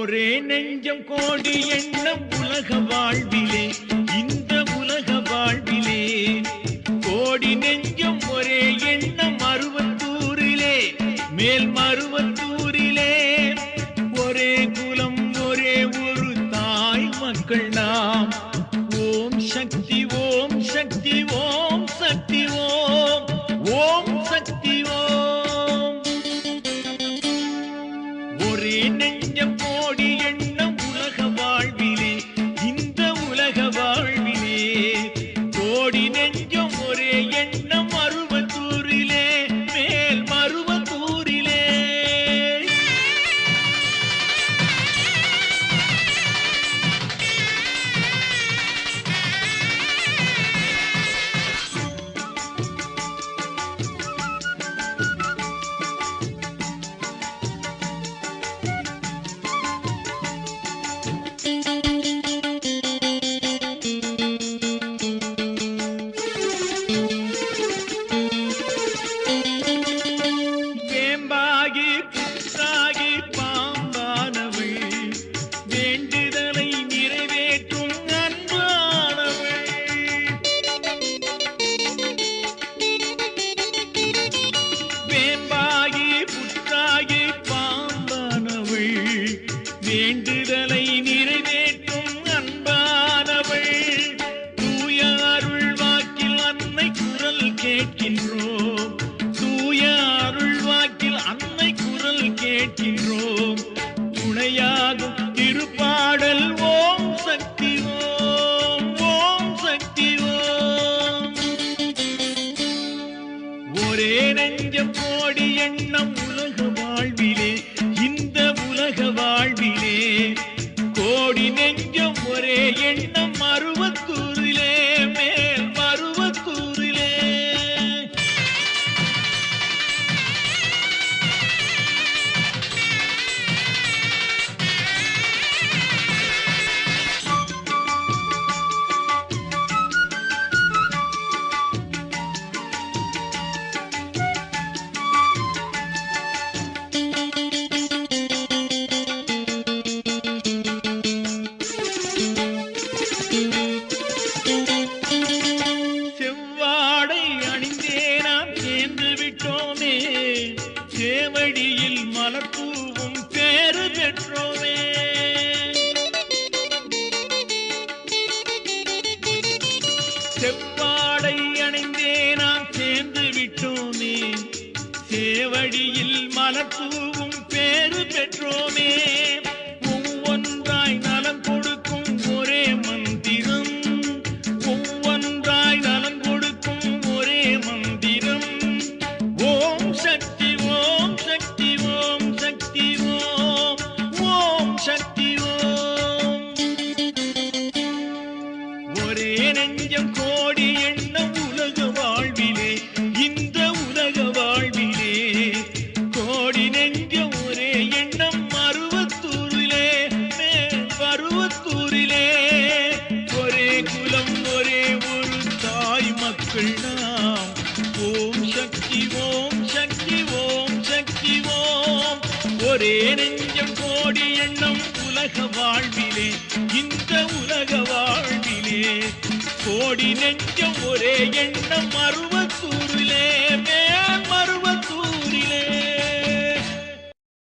ஒரே நெஞ்சம் கோடி எண்ணம் உலக வாழ்விலே, இந்த உலக வாழ்விலே கோடி நெஞ்சம் ஒரே எண்ணம் மருவத்தூரிலே, மேல் மருவத்தூரிலே ஒரே குலம் ஒரே ஒரு தாய் மக்கள் நாம். ஓம் சக்தி ஓம் சக்தி ஓம் சக்தி ஓம் ஓம் சக்தி ஓம். ஒரே நெஞ்சம் கோடி எண்ணம் உலக வாழ்விலே, இந்த உலக வாழ்விலே கோடி நெஞ்சம் ஒரே எண்ணம் மருவத்தூரிலே, மேல் மருவத்தூரிலே. வேம்பாகி புற்றாகி பாம்பானவள், வேண்டுதலை நிறைவேற்றும் அன்பானவள். வேம்பாகி புற்றாகி பாம்பானவள், வேண்டுதலை நிறைவேற்றும் அன்பானவள். தூய அருள் வாக்கில் அன்னை குரல் கேட்கின்றோம், தூய அருள் வாக்கில் அன்னை குரல் கேட்கின்றோம். துணையாகும் திருப்பாடல் ஓம் சக்தி ஓம் ஓம் சக்தி ஓம். ஒரே நெஞ்சம் கோடி எண்ணம் உலக வாழ்விலே, இந்த உலக வாழ்விலே கோடி நெஞ்சம் ஒரே எண்ணம் மருவத்தூரிலே, மேல் மருவத்தூரிலே. செவ்வாடை அணிந்தே நாம் சேர்ந்து விட்டோமே, சேவடியில் மலர்பூவும் பேறு பெற்றோமே. செவ்வாடை அணிந்தே நாம் சேர்ந்து விட்டோமே, சேவடியில் மலர்பூவும் பேறு பெற்றோமே. ஒவ்வொன்றாய் நலம் கொடுக்கும் ஒரே மந்திரம், ஒவ்வொன்றாய் நலம் கொடுக்கும் ஒரே மந்திரம். ஓம் சக்தி ஓம் சக்தி ஓம் சக்தி ஓம் ஓம் சக்தி ஓம். ஒரே நெஞ்சம் கோடி எண்ணம் உலக வாழ்விலே, இந்த உலக வாழ்விலே கோடி நெஞ்சம் ஒரே எண்ணம் மருவத்தூரிலே, மேல் மருவத்தூரிலே ஒரே குலம் ஒரே ஒரு தாய் மக்கள் நாம். ஓம் சக்தி ஓம் சக்தி ஓம் சக்தி ஓம். ஒரே நெஞ்சம் கோடி எண்ணம் உலக வாழ்விலே, இந்த உலக வாழ்விலே கோடி நெஞ்சம் ஒரே எண்ணம் மருவத்தூரிலே,